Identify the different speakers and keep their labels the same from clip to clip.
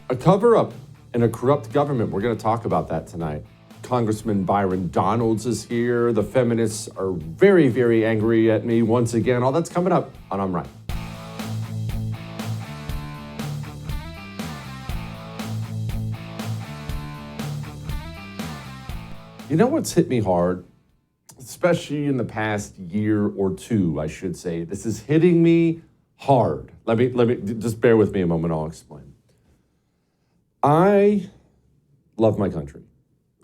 Speaker 1: A cover-up and a corrupt government. We're going to talk about that tonight. Congressman Byron Donalds is here. The feminists are very, very angry at me once again. All that's coming up on I'm Right. You know what's hit me hard? Especially in the past year or two, I should say. This is hitting me hard. Let me just bear with me a moment, I'll explain. I love my country.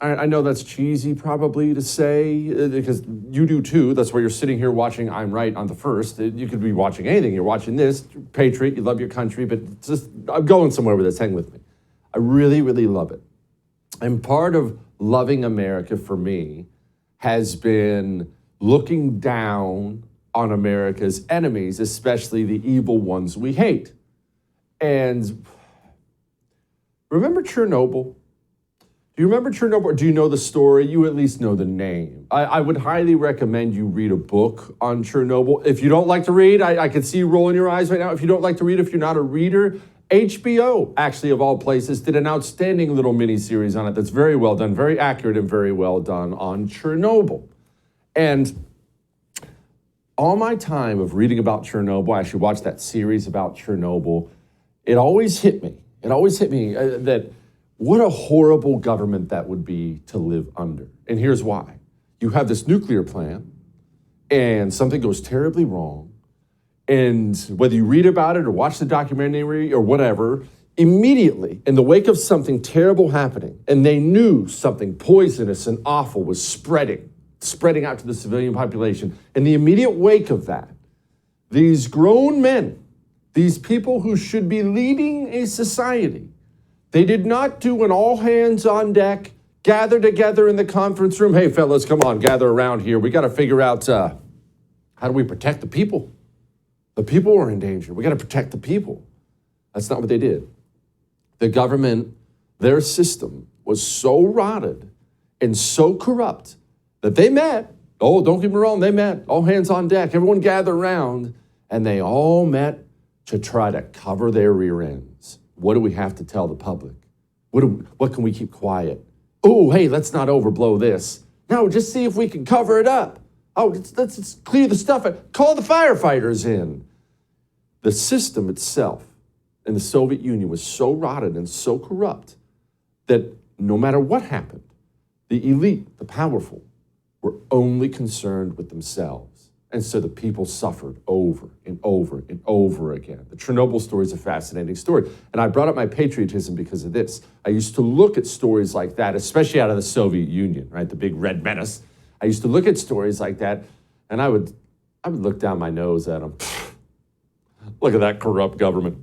Speaker 1: I know that's cheesy probably to say, because you do too. That's why you're sitting here watching I'm Right on the first. You could be watching anything. You're watching this, you're a patriot, you love your country, but just, I'm going somewhere with this, hang with me. I really, really love it. And part of loving America for me has been looking down on America's enemies, especially the evil ones we hate. And remember Chernobyl? Do you remember Chernobyl? Or do you know the story? You at least know the name. I would highly recommend you read a book on Chernobyl. If you don't like to read, I can see you rolling your eyes right now. If you don't like to read, if you're not a reader, HBO, actually, of all places, did an outstanding little mini-series on it that's very well done, very accurate and very well done on Chernobyl. And all my time of reading about Chernobyl, I actually watched that series about Chernobyl, it always hit me. That what a horrible government that would be to live under. And here's why. You have this nuclear plant, and something goes terribly wrong, and whether you read about it or watch the documentary or whatever, immediately in the wake of something terrible happening, and they knew something poisonous and awful was spreading out to the civilian population, in the immediate wake of that, these grown men, these people who should be leading a society, they did not do an all hands on deck, gather together in the conference room. Hey, fellas, come on, gather around here. We got to figure out how do we protect the people? The people are in danger. We got to protect the people. That's not what they did. The government, their system was so rotted and so corrupt that they met. Oh, don't get me wrong, they met. All hands on deck. Everyone gathered around, and they all met to try to cover their rear ends. What do we have to tell the public? What can we keep quiet? Oh, hey, let's not overblow this. No, just see if we can cover it up. Oh, let's clear the stuff. Call the firefighters in. The system itself in the Soviet Union was so rotted and so corrupt that no matter what happened, the elite, the powerful, were only concerned with themselves. And so the people suffered over and over and over again. The Chernobyl story is a fascinating story. And I brought up my patriotism because of this. I used to look at stories like that, especially out of the Soviet Union, right? The big red menace. I used to look at stories like that, and I would look down my nose at them. Look at that corrupt government.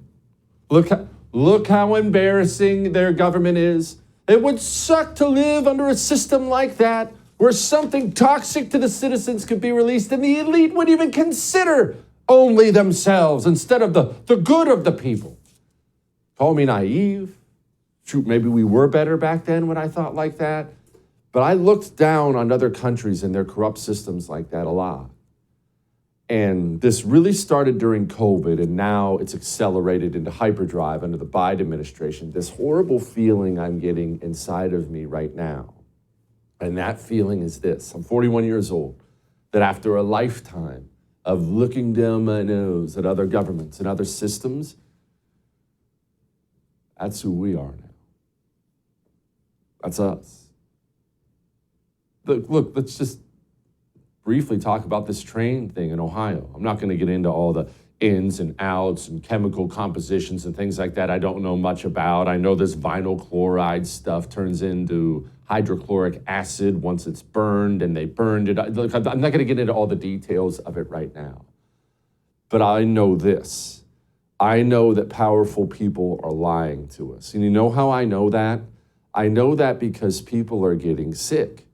Speaker 1: Look how embarrassing their government is. It would suck to live under a system like that, where something toxic to the citizens could be released and the elite would even consider only themselves instead of the good of the people. Call me naive. Shoot, maybe we were better back then when I thought like that. But I looked down on other countries and their corrupt systems like that a lot. And this really started during COVID, and now it's accelerated into hyperdrive under the Biden administration. This horrible feeling I'm getting inside of me right now. And that feeling is this. I'm 41 years old, that after a lifetime of looking down my nose at other governments and other systems, that's who we are now. That's us. Look, let's just briefly talk about this train thing in Ohio. I'm not going to get into all the ins and outs and chemical compositions and things like that I don't know much about. I know this vinyl chloride stuff turns into hydrochloric acid once it's burned, and they burned it. Look, I'm not going to get into all the details of it right now. But I know this. I know that powerful people are lying to us. And you know how I know that? I know that because people are getting sick.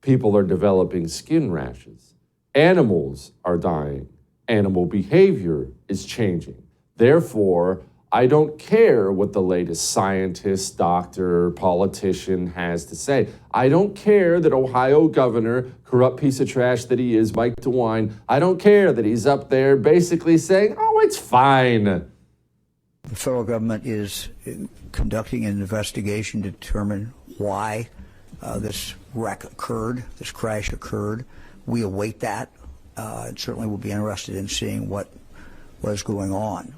Speaker 1: People are developing skin rashes. Animals are dying. Animal behavior is changing. Therefore, I don't care what the latest scientist, doctor, politician has to say. I don't care that Ohio governor, corrupt piece of trash that he is, Mike DeWine, I don't care that he's up there basically saying, oh, it's fine.
Speaker 2: The federal government is conducting an investigation to determine why this wreck occurred, this crash occurred. We await that. Certainly we'll be interested in seeing what was going on.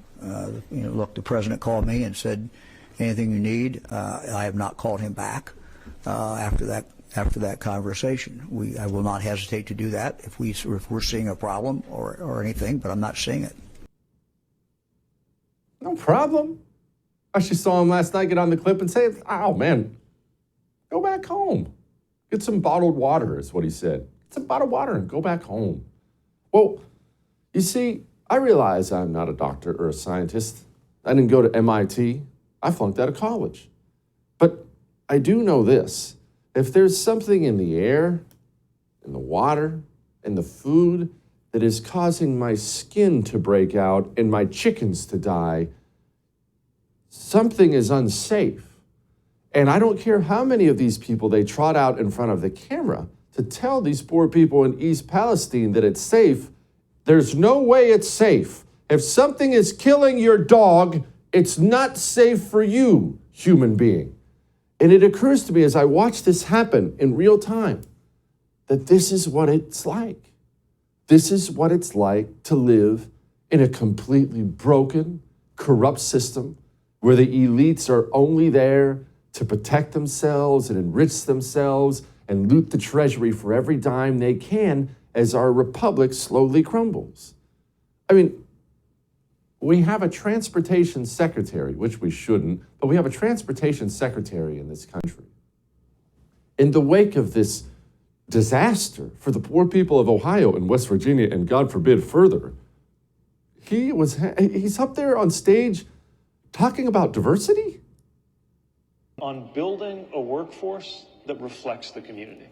Speaker 2: Look, the president called me and said, anything you need. I have not called him back after that conversation. I will not hesitate to do that if we're seeing a problem or anything, but I'm not seeing it.
Speaker 1: No problem. I actually saw him last night get on the clip and say, oh man, go back home. Get some bottled water is what he said. Get some bottled water and go back home. Well, you see, I realize I'm not a doctor or a scientist. I didn't go to MIT. I flunked out of college. But I do know this. If there's something in the air, in the water, in the food that is causing my skin to break out and my chickens to die, something is unsafe. And I don't care how many of these people they trot out in front of the camera to tell these poor people in East Palestine that it's safe. There's no way it's safe. If something is killing your dog, it's not safe for you, human being. And it occurs to me as I watch this happen in real time that this is what it's like. This is what it's like to live in a completely broken, corrupt system where the elites are only there to protect themselves and enrich themselves and loot the treasury for every dime they can as our republic slowly crumbles. I mean, we have a transportation secretary, which we shouldn't, but we have a transportation secretary in this country. In the wake of this disaster for the poor people of Ohio and West Virginia, and God forbid further, he's up there on stage talking about diversity?
Speaker 3: On building a workforce that reflects the community.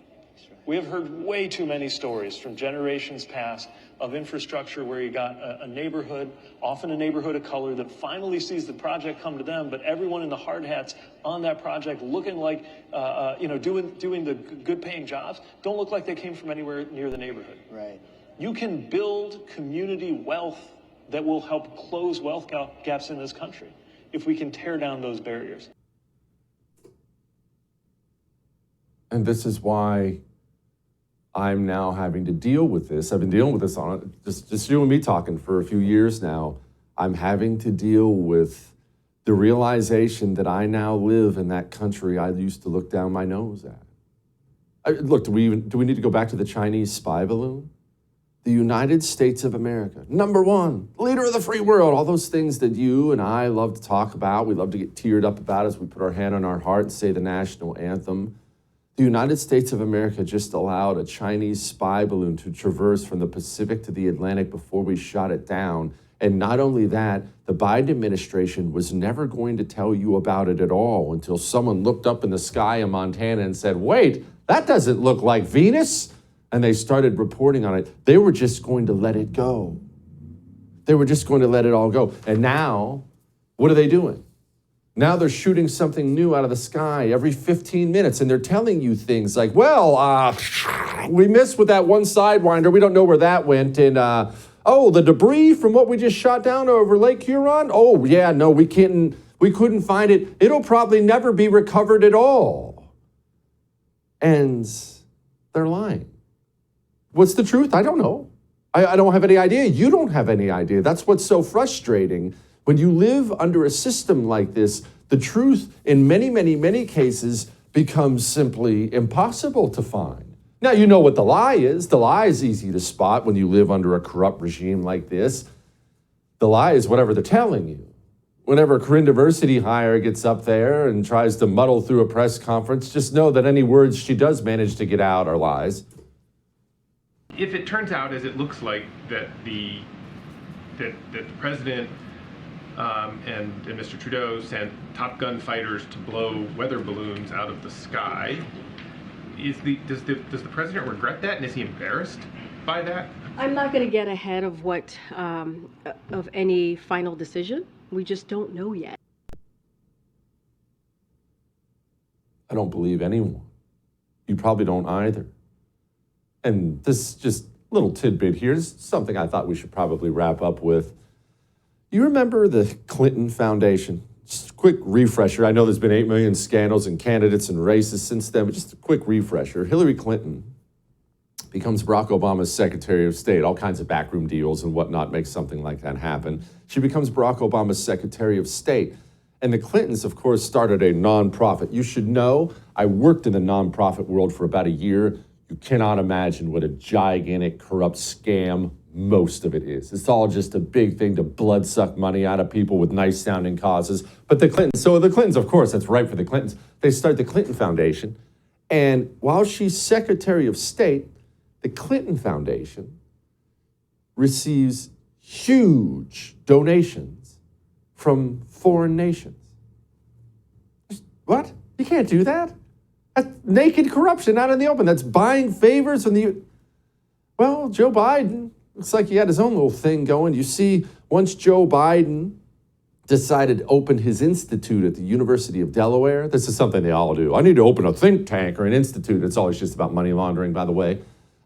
Speaker 3: We have heard way too many stories from generations past of infrastructure where you got a neighborhood, often a neighborhood of color, that finally sees the project come to them, but everyone in the hard hats on that project looking like, doing the good paying jobs, don't look like they came from anywhere near the neighborhood.
Speaker 4: Right.
Speaker 3: You can build community wealth that will help close wealth gaps in this country if we can tear down those barriers.
Speaker 1: And this is why I'm now having to deal with this. I've been dealing with this on it, just you and me talking for a few years now. I'm having to deal with the realization that I now live in that country I used to look down my nose at. Look, do we need to go back to the Chinese spy balloon? The United States of America, #1, leader of the free world, all those things that you and I love to talk about. We love to get teared up about as we put our hand on our heart and say the national anthem. The United States of America just allowed a Chinese spy balloon to traverse from the Pacific to the Atlantic before we shot it down. And not only that, the Biden administration was never going to tell you about it at all until someone looked up in the sky in Montana and said, wait, that doesn't look like Venus. And they started reporting on it. They were just going to let it go. They were just going to let it all go. And now, what are they doing? Now they're shooting something new out of the sky every 15 minutes, and they're telling you things like, well, we missed with that one Sidewinder. We don't know where that went. And, the debris from what we just shot down over Lake Huron? Oh, yeah, no, we couldn't find it. It'll probably never be recovered at all. And they're lying. What's the truth? I don't know. I don't have any idea. You don't have any idea. That's what's so frustrating. When you live under a system like this, the truth in many, many, many cases becomes simply impossible to find. Now, you know what the lie is. The lie is easy to spot when you live under a corrupt regime like this. The lie is whatever they're telling you. Whenever a Corinne Diversity hire gets up there and tries to muddle through a press conference, just know that any words she does manage to get out are lies.
Speaker 5: If it turns out, as it looks like, that the president and Mr. Trudeau sent Top Gun fighters to blow weather balloons out of the sky, does the president regret that, and is he embarrassed by that?
Speaker 6: I'm not going to get ahead of what of any final decision. We just don't know yet.
Speaker 1: I don't believe anyone. You probably don't either. And this just little tidbit here is something I thought we should probably wrap up with. You remember the Clinton Foundation? Just a quick refresher. I know there's been 8 million scandals and candidates and races since then, but just a quick refresher. Hillary Clinton becomes Barack Obama's Secretary of State. All kinds of backroom deals and whatnot make something like that happen. She becomes Barack Obama's Secretary of State. And the Clintons, of course, started a nonprofit. You should know, I worked in the nonprofit world for about a year. You cannot imagine what a gigantic, corrupt scam most of it is. It's all just a big thing to blood suck money out of people with nice sounding causes. But the Clintons, of course, that's right for the Clintons. They start the Clinton Foundation. And while she's Secretary of State, the Clinton Foundation receives huge donations from foreign nations. What? You can't do that. That's naked corruption out in the open. That's buying favors from the... Well, Joe Biden, looks like he had his own little thing going. You see, once Joe Biden decided to open his institute at the University of Delaware, this is something they all do. I need to open a think tank or an institute. It's always just about money laundering, by the way.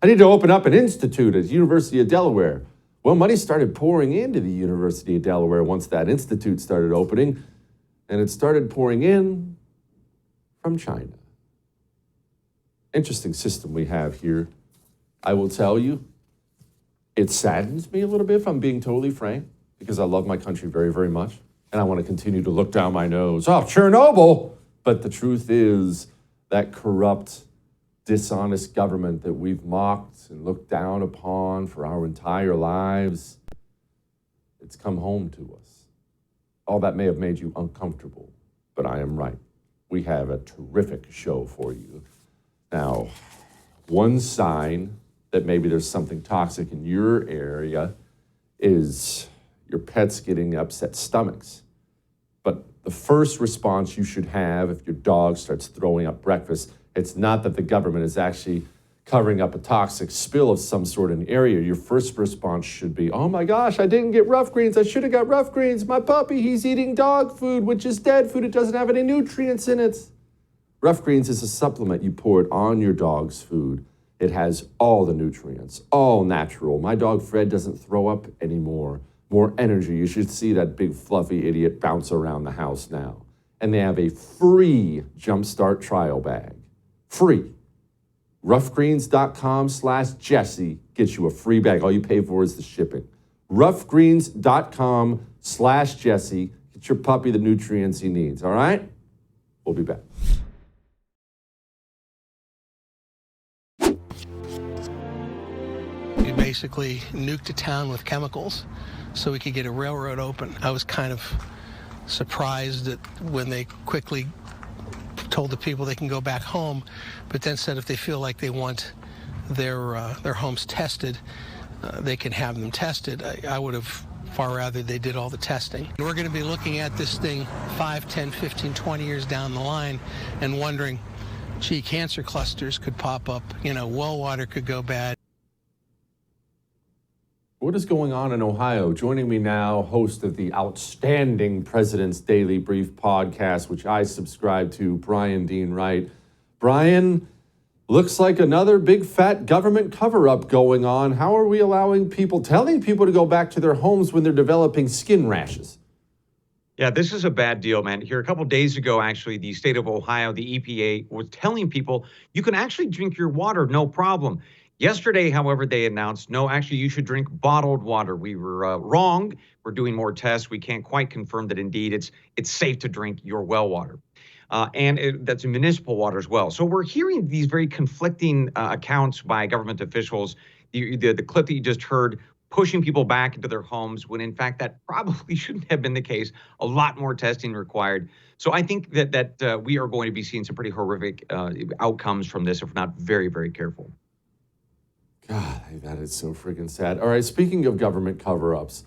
Speaker 1: I need to open up an institute at the University of Delaware. Well, money started pouring into the University of Delaware once that institute started opening, and it started pouring in from China. Interesting system we have here. I will tell you, it saddens me a little bit if I'm being totally frank, because I love my country very, very much, and I want to continue to look down my nose. Oh, Chernobyl! But the truth is that corrupt, dishonest government that we've mocked and looked down upon for our entire lives, it's come home to us. All that may have made you uncomfortable, but I am right. We have a terrific show for you. Now, one sign that maybe there's something toxic in your area is your pets getting upset stomachs. But the first response you should have if your dog starts throwing up breakfast, it's not that the government is actually covering up a toxic spill of some sort in the area. Your first response should be, oh my gosh, I didn't get rough greens. I should have got rough greens. My puppy, he's eating dog food, which is dead food. It doesn't have any nutrients in it. Rough greens is a supplement you pour it on your dog's food. It has all the nutrients, all natural. My dog Fred doesn't throw up anymore. More energy. You should see that big fluffy idiot bounce around the house now. And they have a free Jumpstart trial bag. Free. Roughgreens.com/Jesse gets you a free bag. All you pay for is the shipping. Roughgreens.com/Jesse. Get your puppy the nutrients he needs, all right? We'll be back.
Speaker 4: We basically nuked a town with chemicals so we could get a railroad open. I was kind of surprised that when they quickly told the people they can go back home, but then said if they feel like they want their homes tested, they can have them tested. I would have far rather they did all the testing. We're going to be looking at this thing 5, 10, 15, 20 years down the line and wondering, gee, cancer clusters could pop up, well water could go bad.
Speaker 1: What is going on in Ohio? Joining me now, host of the outstanding President's Daily Brief podcast, which I subscribe to, Brian Dean Wright. Brian, looks like another big fat government cover-up going on. How are we telling people to go back to their homes when they're developing skin rashes?
Speaker 7: Yeah, this is a bad deal, man. Here, a couple days ago, actually, the state of Ohio, the EPA, was telling people you can actually drink your water, no problem. Yesterday, however, they announced, no, actually, you should drink bottled water. We were wrong. We're doing more tests. We can't quite confirm that indeed it's safe to drink your well water. That's municipal water as well. So we're hearing these very conflicting accounts by government officials. The clip that you just heard, pushing people back into their homes, when in fact that probably shouldn't have been the case. A lot more testing required. So I think that we are going to be seeing some pretty horrific outcomes from this if we're not very, very careful.
Speaker 1: God, that is so freaking sad. All right, speaking of government cover-ups,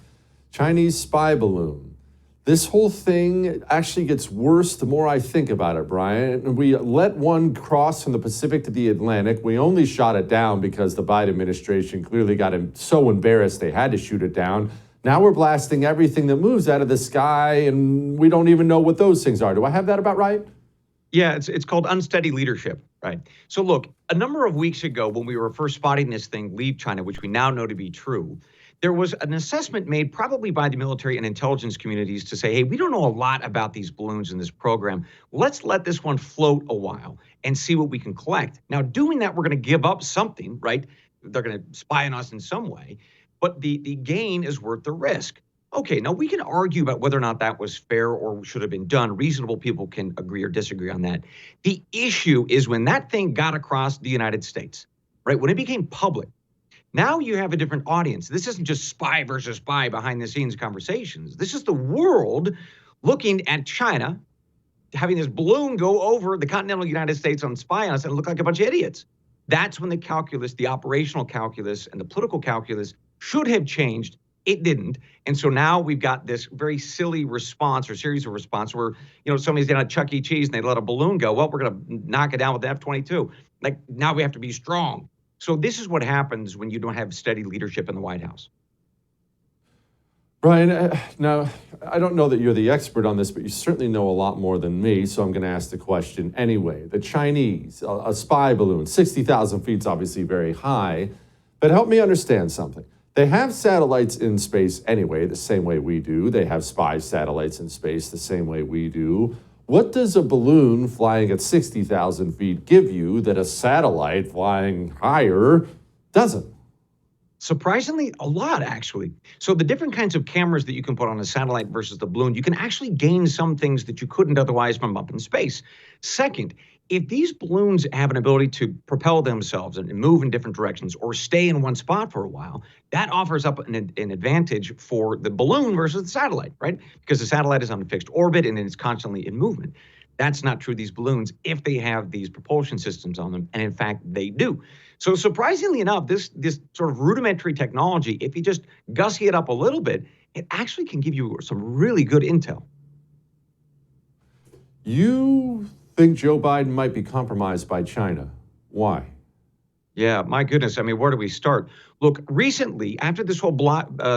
Speaker 1: Chinese spy balloon. This whole thing actually gets worse the more I think about it, Brian. We let one cross from the Pacific to the Atlantic. We only shot it down because the Biden administration clearly got so embarrassed they had to shoot it down. Now we're blasting everything that moves out of the sky, and we don't even know what those things are. Do I have that about right?
Speaker 7: Yeah, it's called unsteady leadership, right? So look, a number of weeks ago when we were first spotting this thing leave China, which we now know to be true, There was an assessment made probably by the military and intelligence communities to say, hey, we don't know a lot about these balloons in this program. Let's let this one float a while and see what we can collect. Now, doing that, we're going to give up something, right? They're going to spy on us in some way, but the gain is worth the risk. Okay, now we can argue about whether or not that was fair or should have been done. Reasonable people can agree or disagree on that. The issue is when that thing got across the United States, right? When it became public, now you have a different audience. This isn't just spy versus spy behind the scenes conversations. This is the world looking at China, having this balloon go over the continental United States on spy on us and look like a bunch of idiots. That's when the calculus, the operational calculus and the political calculus should have changed. It didn't. And so now we've got this very silly response or series of response where, somebody's down at Chuck E. Cheese and they let a balloon go. Well, we're going to knock it down with the F-22. Like, now we have to be strong. So this is what happens when you don't have steady leadership in the White House.
Speaker 1: Brian, now, I don't know that you're the expert on this, but you certainly know a lot more than me, so I'm going to ask the question anyway. The Chinese, a spy balloon, 60,000 feet is obviously very high, but help me understand something. They have satellites in space anyway, the same way we do. They have spy satellites in space the same way we do. What does a balloon flying at 60,000 feet give you that a satellite flying higher doesn't?
Speaker 7: Surprisingly, a lot, actually. So the different kinds of cameras that you can put on a satellite versus the balloon, you can actually gain some things that you couldn't otherwise from up in space. Second, if these balloons have an ability to propel themselves and move in different directions or stay in one spot for a while, that offers up an advantage for the balloon versus the satellite, right? Because the satellite is on a fixed orbit and it's constantly in movement. That's not true of these balloons if they have these propulsion systems on them, and in fact, they do. So surprisingly enough, this sort of rudimentary technology, if you just gussy it up a little bit, it actually can give you some really good intel.
Speaker 1: You think Joe Biden might be compromised by China. Why?
Speaker 7: Yeah, my goodness. I mean, where do we start? Look, recently, after this whole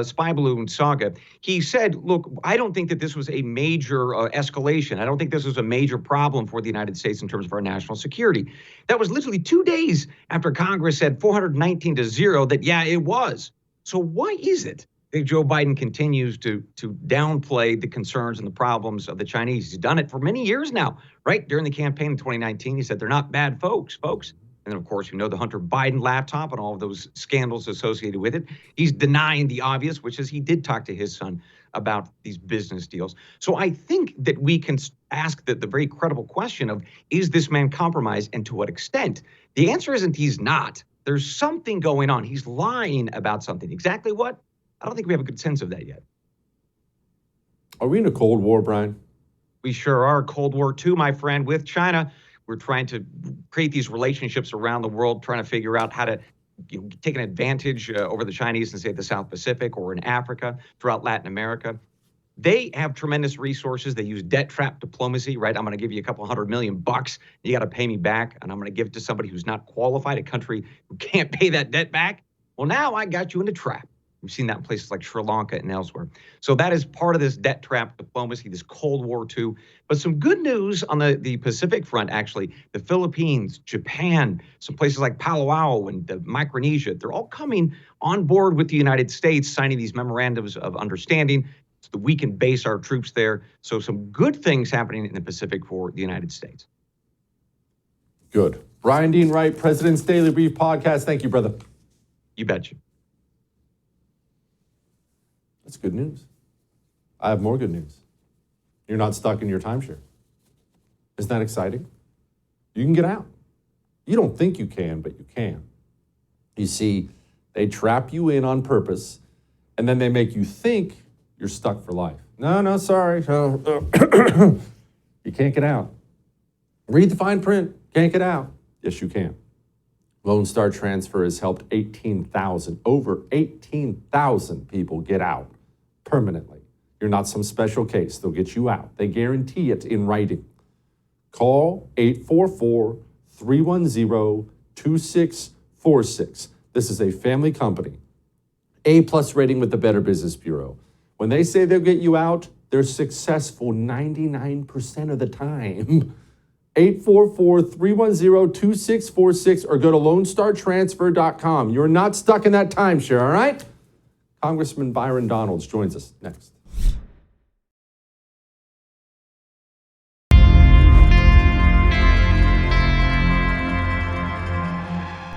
Speaker 7: spy balloon saga, he said, look, I don't think that this was a major escalation. I don't think this was a major problem for the United States in terms of our national security. That was literally 2 days after Congress said 419-0 that, yeah, it was. So why is it that Joe Biden continues to downplay the concerns and the problems of the Chinese? He's done it for many years now, right? During the campaign in 2019, he said they're not bad folks. And then, of course, the Hunter Biden laptop and all of those scandals associated with it. He's denying the obvious, which is he did talk to his son about these business deals. So I think that we can ask the very credible question of, is this man compromised and to what extent? The answer isn't he's not. There's something going on. He's lying about something. Exactly what? I don't think we have a good sense of that yet.
Speaker 1: Are we in a Cold War, Brian?
Speaker 7: We sure are. Cold War II, my friend, with China. We're trying to create these relationships around the world, trying to figure out how to take an advantage over the Chinese in, say, the South Pacific or in Africa, throughout Latin America. They have tremendous resources. They use debt trap diplomacy, right? I'm going to give you a couple $100 million. You got to pay me back, and I'm going to give it to somebody who's not qualified, a country who can't pay that debt back. Well, now I got you in a trap. We've seen that in places like Sri Lanka and elsewhere. So that is part of this debt trap diplomacy, this Cold War II. But some good news on the Pacific front, actually. The Philippines, Japan, some places like Palau and Micronesia, they're all coming on board with the United States, signing these memorandums of understanding so that we can base our troops there. So some good things happening in the Pacific for the United States.
Speaker 1: Good. Brian Dean Wright, President's Daily Brief Podcast. Thank you, brother.
Speaker 7: You betcha.
Speaker 1: That's good news. I have more good news. You're not stuck in your timeshare. Isn't that exciting? You can get out. You don't think you can, but you can. You see, they trap you in on purpose, and then they make you think you're stuck for life. No, sorry. You can't get out. Read the fine print. Can't get out. Yes, you can. Lone Star Transfer has helped over 18,000 people get out permanently. You're not some special case. They'll get you out. They guarantee it in writing. Call 844-310-2646. This is a family company. A+ rating with the Better Business Bureau. When they say they'll get you out, they're successful 99% of the time. 844-310-2646 or go to LoneStarTransfer.com. You're not stuck in that timeshare, all right? Congressman Byron Donalds joins us next.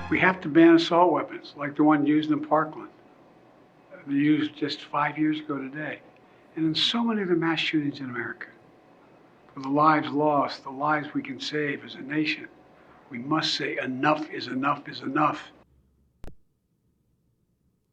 Speaker 8: We have to ban assault weapons, like the one used in Parkland. They used just 5 years ago today. And in so many of the mass shootings in America, for the lives lost, the lives we can save as a nation, we must say enough is enough is enough.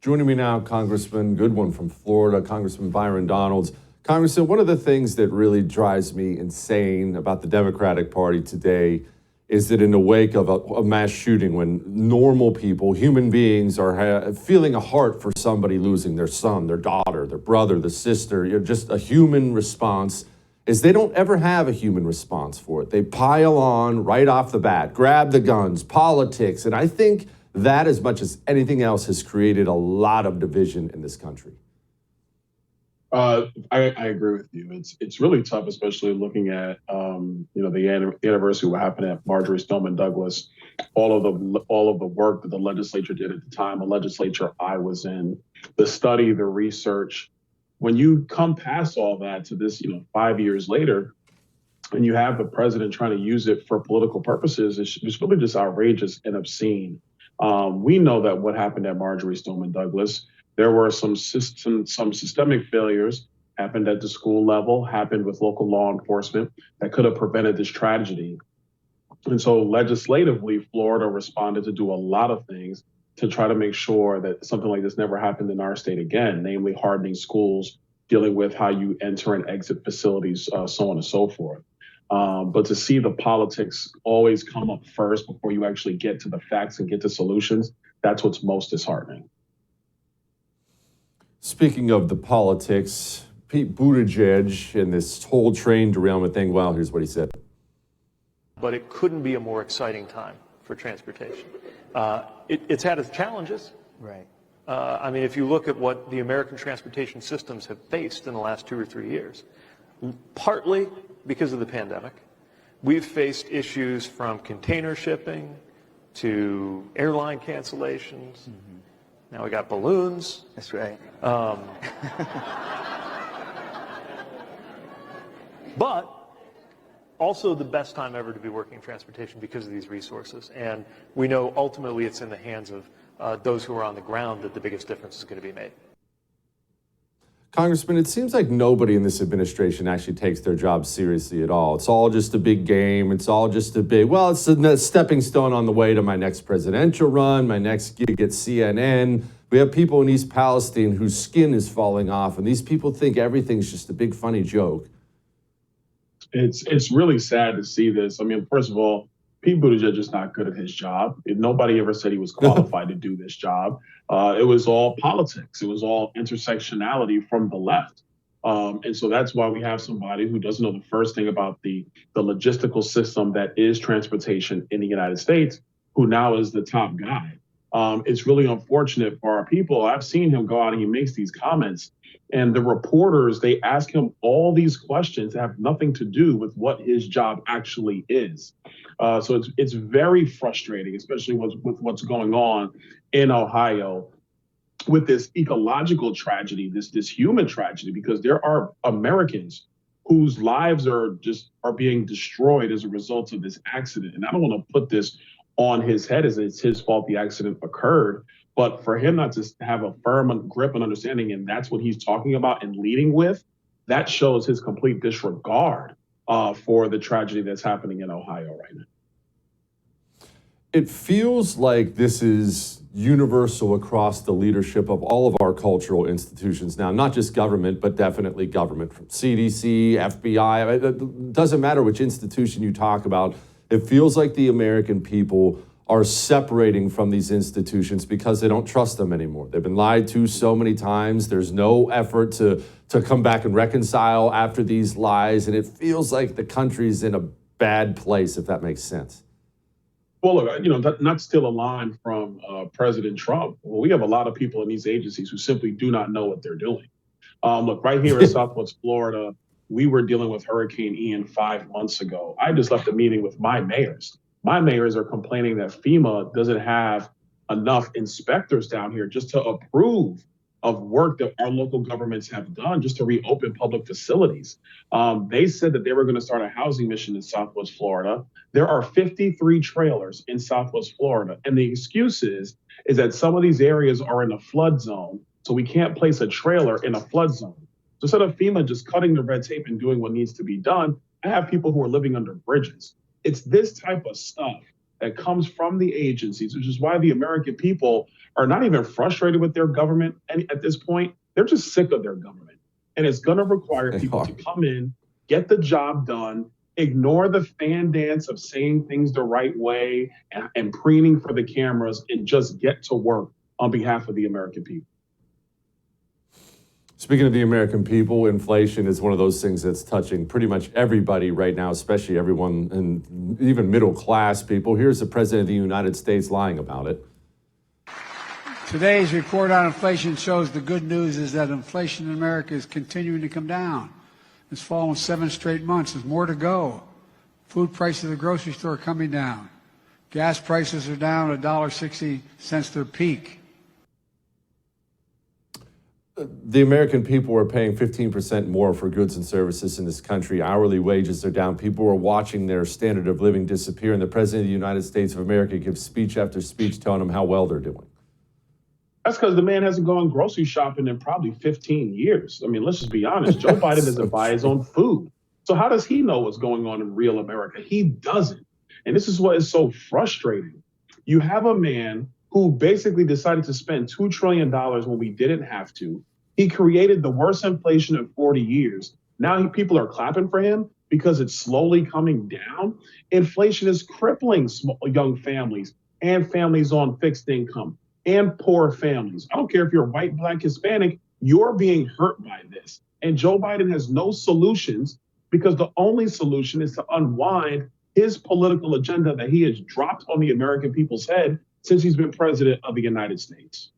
Speaker 1: Joining me now, Congressman, good one from Florida, Congressman Byron Donalds. Congressman, one of the things that really drives me insane about the Democratic Party today is that in the wake of a mass shooting, when normal people, human beings, are feeling a heart for somebody losing their son, their daughter, their brother, their sister, just a human response, is they don't ever have a human response for it. They pile on right off the bat, grab the guns, politics, and I think that, as much as anything else, has created a lot of division in this country.
Speaker 9: I agree with you. It's really tough, especially looking at the anniversary of what happened at Marjorie Stoneman Douglas, all of the work that the legislature did at the time, the legislature I was in, the study, the research. When you come past all that to this, 5 years later, and you have the president trying to use it for political purposes, it's really just outrageous and obscene. We know that what happened at Marjorie Stoneman Douglas, there were some systemic failures happened at the school level, happened with local law enforcement that could have prevented this tragedy. And so legislatively, Florida responded to do a lot of things to try to make sure that something like this never happened in our state again, namely hardening schools, dealing with how you enter and exit facilities, so on and so forth. But to see the politics always come up first before you actually get to the facts and get to solutions, that's what's most disheartening.
Speaker 1: Speaking of the politics, Pete Buttigieg and this whole train derailment thing, well, here's what he said.
Speaker 3: But it couldn't be a more exciting time for transportation. It's had its challenges.
Speaker 2: Right.
Speaker 3: I mean, if you look at what the American transportation systems have faced in the last 2 or 3 years, partly because of the pandemic, we've faced issues from container shipping to airline cancellations. Mm-hmm. Now we got balloons.
Speaker 2: That's right.
Speaker 3: But also the best time ever to be working in transportation because of these resources. And we know ultimately it's in the hands of those who are on the ground that the biggest difference is going to be made.
Speaker 1: Congressman, it seems like nobody in this administration actually takes their job seriously at all. It's all just a big game. It's all just a big, well, it's a stepping stone on the way to my next presidential run, my next gig at CNN. We have people in East Palestine whose skin is falling off, and these people think everything's just a big funny joke.
Speaker 9: It's really sad to see this. I mean, first of all, Pete Buttigieg is not good at his job. Nobody ever said he was qualified to do this job. It was all politics. It was all intersectionality from the left. And so that's why we have somebody who doesn't know the first thing about the logistical system that is transportation in the United States, who now is the top guy. It's really unfortunate for our people. I've seen him go out and he makes these comments, and the reporters, they ask him all these questions that have nothing to do with what his job actually is. So it's very frustrating, especially with what's going on in Ohio with this ecological tragedy, this human tragedy, because there are Americans whose lives are being destroyed as a result of this accident. And I don't want to put this on his head as it's his fault the accident occurred, but for him not to have a firm grip and understanding, and that's what he's talking about and leading with, that shows his complete disregard for the tragedy that's happening in Ohio right now.
Speaker 1: It feels like this is universal across the leadership of all of our cultural institutions now, not just government, but definitely government, from CDC, FBI. It doesn't matter which institution you talk about. It feels like the American people are separating from these institutions because they don't trust them anymore. They've been lied to so many times. There's no effort to come back and reconcile after these lies. And it feels like the country's in a bad place, if that makes sense.
Speaker 9: Well, look, not steal a line from President Trump. Well, we have a lot of people in these agencies who simply do not know what they're doing. Look, right here in Southwest Florida, we were dealing with Hurricane Ian 5 months ago. I just left a meeting with my mayors. My mayors are complaining that FEMA doesn't have enough inspectors down here just to approve of work that our local governments have done just to reopen public facilities. They said that they were going to start a housing mission in Southwest Florida. There are 53 trailers in Southwest Florida. And the excuse is that some of these areas are in a flood zone, so we can't place a trailer in a flood zone. So instead of FEMA just cutting the red tape and doing what needs to be done, I have people who are living under bridges. It's this type of stuff that comes from the agencies, which is why the American people are not even frustrated with their government at this point. They're just sick of their government. And it's going to require people to come in, get the job done, ignore the fan dance of saying things the right way and preening for the cameras, and just get to work on behalf of the American people.
Speaker 1: Speaking of the American people, inflation is one of those things that's touching pretty much everybody right now, especially everyone and even middle class people. Here's the President of the United States lying about it.
Speaker 8: Today's report on inflation shows the good news is that inflation in America is continuing to come down. It's fallen 7 straight months. There's more to go. Food prices at the grocery store are coming down. Gas prices are down $1.60 since their peak.
Speaker 1: The American people are paying 15% more for goods and services in this country. Hourly wages are down. People are watching their standard of living disappear. And the President of the United States of America gives speech after speech telling them how well they're doing.
Speaker 9: That's because the man hasn't gone grocery shopping in probably 15 years. I mean, let's just be honest. Joe Biden doesn't buy his own food. So how does he know what's going on in real America? He doesn't. And this is what is so frustrating. You have a man who basically decided to spend $2 trillion when we didn't have to. He created the worst inflation in 40 years. Now people are clapping for him because it's slowly coming down. Inflation is crippling young families and families on fixed income and poor families. I don't care if you're white, black, Hispanic, you're being hurt by this. And Joe Biden has no solutions because the only solution is to unwind his political agenda that he has dropped on the American people's head since he's been president of the United States.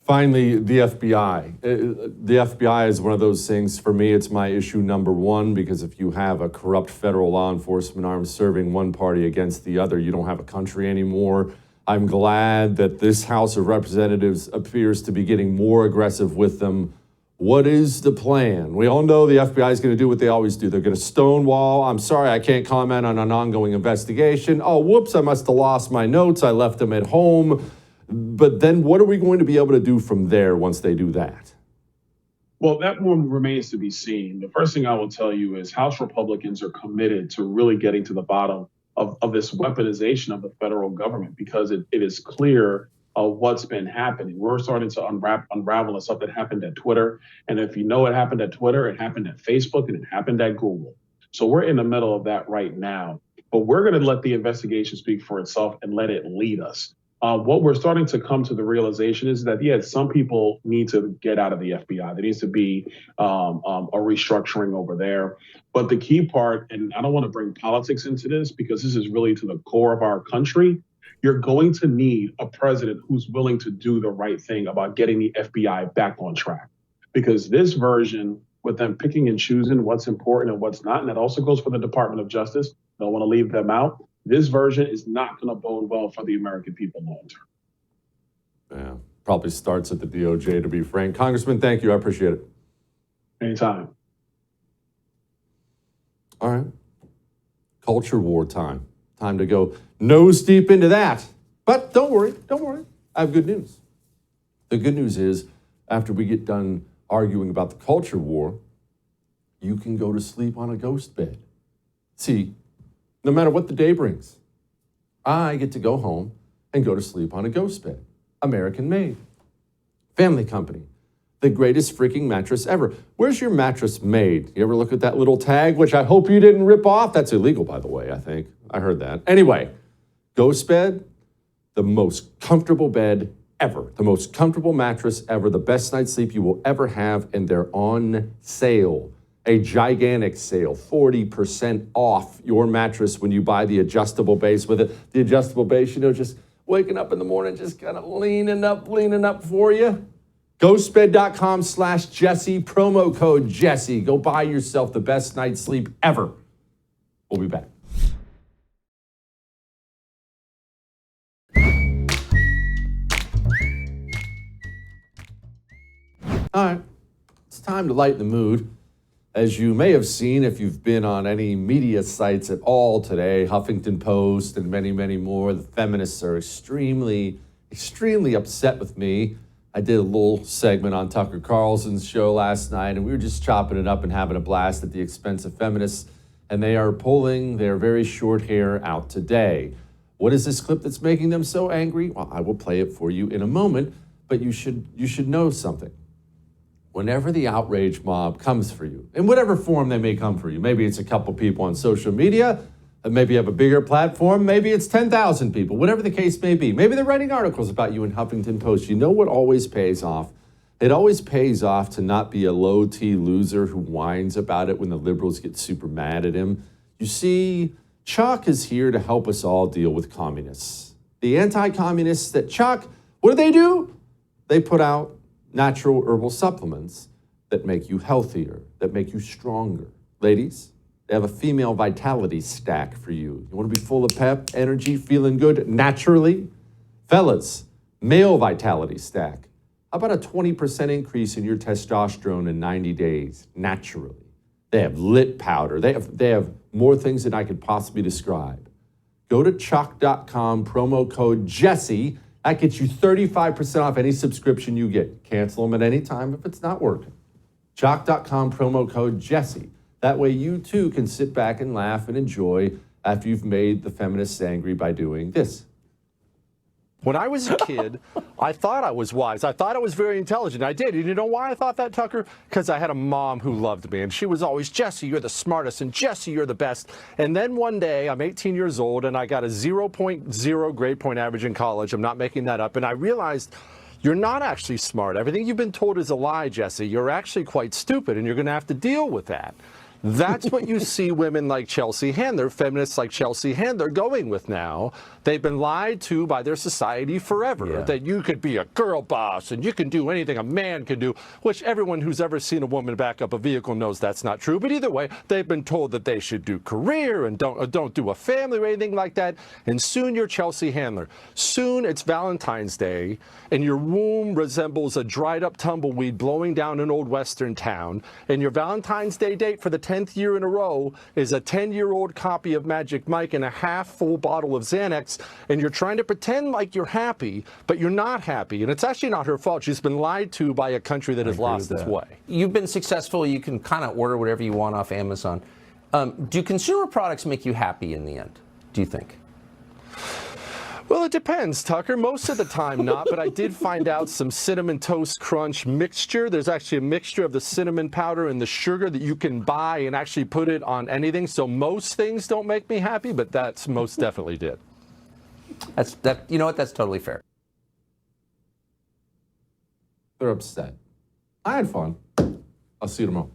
Speaker 1: Finally, the FBI. The FBI is one of those things, for me, it's my issue number one, because if you have a corrupt federal law enforcement arm serving one party against the other, you don't have a country anymore. I'm glad that this House of Representatives appears to be getting more aggressive with them. What is the plan? We all know the FBI is going to do what they always do. They're going to stonewall. I'm sorry, I can't comment on an ongoing investigation. Oh, whoops, I must have lost my notes. I left them at home. But then what are we going to be able to do from there once they do that?
Speaker 9: Well, that one remains to be seen. The first thing I will tell you is House Republicans are committed to really getting to the bottom of this weaponization of the federal government, because it is clear what's been happening. We're starting to unravel the stuff that happened at Twitter. And if you know what happened at Twitter, it happened at Facebook and it happened at Google. So we're in the middle of that right now. But we're going to let the investigation speak for itself and let it lead us. What we're starting to come to the realization is that, yeah, some people need to get out of the FBI. There needs to be a restructuring over there. But the key part, and I don't want to bring politics into this because this is really to the core of our country, you're going to need a president who's willing to do the right thing about getting the FBI back on track. Because this version, with them picking and choosing what's important and what's not, and that also goes for the Department of Justice, don't want to leave them out. This version is not going to bode well for the American people long term.
Speaker 1: Yeah, probably starts at the DOJ, to be frank. Congressman, thank you. I appreciate it.
Speaker 9: Anytime.
Speaker 1: All right. Culture war time. Time to go nose deep into that. But don't worry. I have good news. The good news is, after we get done arguing about the culture war, you can go to sleep on a ghost bed. See, no matter what the day brings, I get to go home and go to sleep on a ghost bed. American made. Family company. The greatest freaking mattress ever. Where's your mattress made? You ever look at that little tag, which I hope you didn't rip off? That's illegal, by the way, I think. I heard that. Anyway, ghost bed, the most comfortable bed ever. The most comfortable mattress ever. The best night's sleep you will ever have, and they're on sale. A gigantic sale, 40% off your mattress when you buy the adjustable base with it. The adjustable base, just waking up in the morning, just kind of leaning up for you. Ghostbed.com/Jesse, promo code Jesse. Go buy yourself the best night's sleep ever. We'll be back. All right, it's time to lighten the mood. As you may have seen if you've been on any media sites at all today, Huffington Post and many, many more, the feminists are extremely upset with me. I did a little segment on Tucker Carlson's show last night, and we were just chopping it up and having a blast at the expense of feminists, and they are pulling their very short hair out today. What is this clip that's making them so angry? Well, I will play it for you in a moment, but you should know something. Whenever the outrage mob comes for you, in whatever form they may come for you, maybe it's a couple people on social media, maybe you have a bigger platform, maybe it's 10,000 people, whatever the case may be. Maybe they're writing articles about you in Huffington Post. You know what always pays off? It always pays off to not be a low-T loser who whines about it when the liberals get super mad at him. You see, Chuck is here to help us all deal with communists. The anti-communists that Chuck, what do? They put out natural herbal supplements that make you healthier, that make you stronger. Ladies, they have a female vitality stack for you. You want to be full of pep, energy, feeling good naturally? Fellas, male vitality stack. How about a 20% increase in your testosterone in 90 days, naturally? They have lit powder. They have more things than I could possibly describe. Go to Chuck.com, promo code Jesse. That gets you 35% off any subscription you get. Cancel them at any time if it's not working. Chalk.com, promo code Jesse. That way you too can sit back and laugh and enjoy after you've made the feminists angry by doing this.
Speaker 10: When I was a kid, I thought I was wise. I thought I was very intelligent. I did. And you know why I thought that, Tucker? Because I had a mom who loved me. And she was always, Jesse, you're the smartest. And Jesse, you're the best. And then one day, I'm 18 years old, and I got a 0.0 grade point average in college. I'm not making that up. And I realized you're not actually smart. Everything you've been told is a lie, Jesse. You're actually quite stupid, and you're going to have to deal with that. That's what you see women like Chelsea Handler, feminists like Chelsea Handler, going with now. They've been lied to by their society forever, that you could be a girl boss and you can do anything a man can do, which everyone who's ever seen a woman back up a vehicle knows that's not true. But either way, they've been told that they should do career and don't do a family or anything like that. And soon you're Chelsea Handler. Soon it's Valentine's Day and your womb resembles a dried up tumbleweed blowing down an old western town. And your Valentine's Day date for the 10th year in a row is a 10-year-old copy of Magic Mike and a half-full bottle of Xanax, and you're trying to pretend like you're happy, but you're not happy. And it's actually not her fault. She's been lied to by a country that has lost its way.
Speaker 11: You've been successful. You can kind of order whatever you want off Amazon. Do consumer products make you happy in the end, do you think?
Speaker 10: Well, it depends, Tucker. Most of the time not, but I did find out some Cinnamon Toast Crunch mixture. There's actually a mixture of the cinnamon powder and the sugar that you can buy and actually put it on anything. So most things don't make me happy, but that's most definitely did.
Speaker 11: You know what? That's totally fair.
Speaker 1: They're upset. I had fun. I'll see you tomorrow.